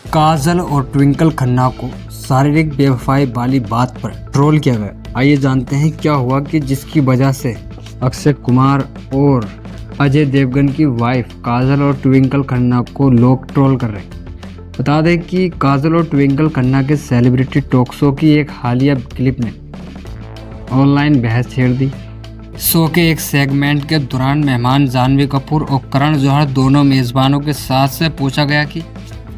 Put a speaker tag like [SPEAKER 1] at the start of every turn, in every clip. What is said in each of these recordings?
[SPEAKER 1] काजल और ट्विंकल खन्ना को शारीरिक बेवफाई वाली बात पर ट्रोल किया गया। आइए जानते हैं क्या हुआ कि जिसकी वजह से अक्षय कुमार और अजय देवगन की वाइफ काजल और ट्विंकल खन्ना को लोग ट्रोल कर रहे हैं। बता दें कि काजल और ट्विंकल खन्ना के सेलिब्रिटी टॉक शो की एक हालिया क्लिप ने ऑनलाइन बहस छेड़ दी। शो के एक सेगमेंट के दौरान मेहमान जाह्नवी कपूर और करण जौहर दोनों मेज़बानों के साथ से पूछा गया कि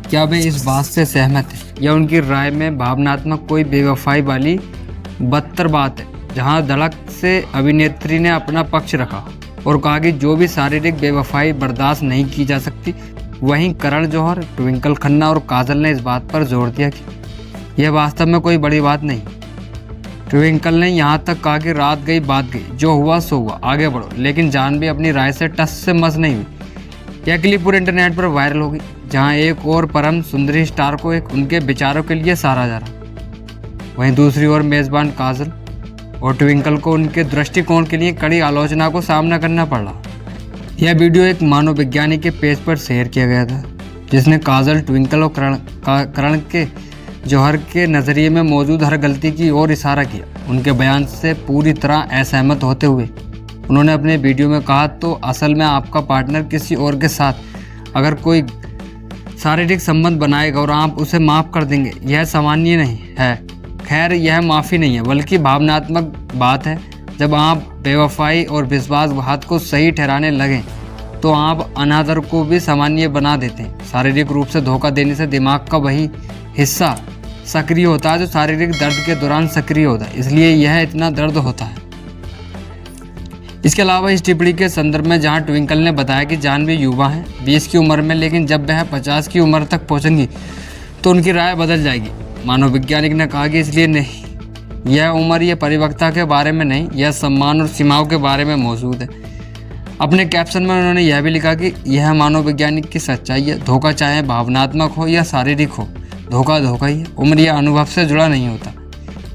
[SPEAKER 1] क्या वे इस बात से सहमत हैं या उनकी राय में भावनात्मक कोई बेवफाई वाली बदतर बात है, जहां धड़क से अभिनेत्री ने अपना पक्ष रखा और कहा कि जो भी शारीरिक बेवफाई बर्दाश्त नहीं की जा सकती। वहीं करण जौहर, ट्विंकल खन्ना और काजल ने इस बात पर जोर दिया कि यह वास्तव में कोई बड़ी बात नहीं। ट्विंकल ने यहाँ तक कहा कि रात गई बात गई, जो हुआ सो हुआ, आगे बढ़ो। लेकिन जाह्नवी अपनी राय से टस से मस नहीं हुई। यह क्लिप पूरे इंटरनेट पर वायरल हो गई, जहाँ एक और परम सुंदरी स्टार को उनके विचारों के लिए सराहा जा रहा। वहीं दूसरी ओर मेज़बान काजल और ट्विंकल को उनके दृष्टिकोण के लिए कड़ी आलोचना को सामना करना पड़ रहा। यह वीडियो एक मनोवैज्ञानिक के पेज पर शेयर किया गया था, जिसने काजल, ट्विंकल और करण के जौहर के नज़रिए में मौजूद हर गलती की ओर इशारा किया। उनके बयान से पूरी तरह असहमत होते हुए उन्होंने अपने वीडियो में कहा, तो असल में आपका पार्टनर किसी और के साथ अगर कोई शारीरिक संबंध बनाएगा और आप उसे माफ़ कर देंगे, यह सामान्य नहीं है। खैर, यह माफ़ी नहीं है बल्कि भावनात्मक बात है। जब आप बेवफाई और विश्वासघात को सही ठहराने लगें तो आप अनादर को भी सामान्य बना देते हैं। शारीरिक रूप से धोखा देने से दिमाग का वही हिस्सा सक्रिय होता है जो शारीरिक दर्द के दौरान सक्रिय होता है, इसलिए यह इतना दर्द होता है। इसके अलावा इस टिप्पणी के संदर्भ में जहां ट्विंकल ने बताया कि जाह्नवी युवा है, 20 की उम्र में, लेकिन जब वह 50 की उम्र तक पहुंचेंगी तो उनकी राय बदल जाएगी। मनोवैज्ञानिक ने कहा कि इसलिए नहीं, यह उम्र यह परिपक्वता के बारे में नहीं, यह सम्मान और सीमाओं के बारे में मौजूद है। अपने कैप्शन में उन्होंने यह भी लिखा कि यह मनोवैज्ञानिक की सच्चाई है। धोखा चाहे भावनात्मक हो या शारीरिक हो, धोखा धोखा ही है। उम्र या अनुभव से जुड़ा नहीं होता,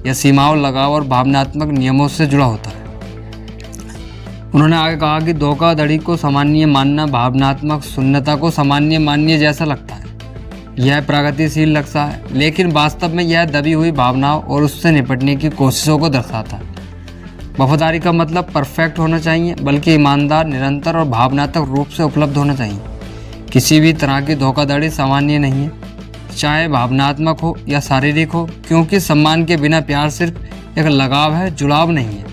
[SPEAKER 1] यह सीमाओं, लगाव और भावनात्मक नियमों से जुड़ा होता है। उन्होंने आगे कहा कि धोखाधड़ी को सामान्य मानना भावनात्मक शून्यता को सामान्य मानने जैसा लगता है। यह प्रगतिशील लगता है, लेकिन वास्तव में यह दबी हुई भावनाओं और उससे निपटने की कोशिशों को दर्शाता है। वफादारी का मतलब परफेक्ट होना चाहिए, बल्कि ईमानदार, निरंतर और भावनात्मक रूप से उपलब्ध होना चाहिए। किसी भी तरह की धोखाधड़ी सामान्य नहीं है, चाहे भावनात्मक हो या शारीरिक हो, क्योंकि सम्मान के बिना प्यार सिर्फ एक लगाव है, जुड़ाव नहीं है।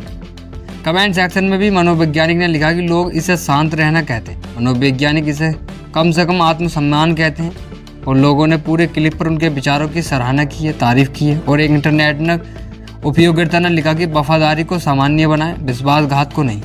[SPEAKER 1] कमेंट सेक्शन में भी मनोवैज्ञानिक ने लिखा कि लोग इसे शांत रहना कहते हैं, मनोवैज्ञानिक इसे कम से कम आत्मसम्मान कहते हैं। और लोगों ने पूरे क्लिप पर उनके विचारों की सराहना की है, तारीफ की है। और एक इंटरनेट ने उपयोगकर्ता ने लिखा कि वफादारी को सामान्य बनाएं, विश्वासघात को नहीं।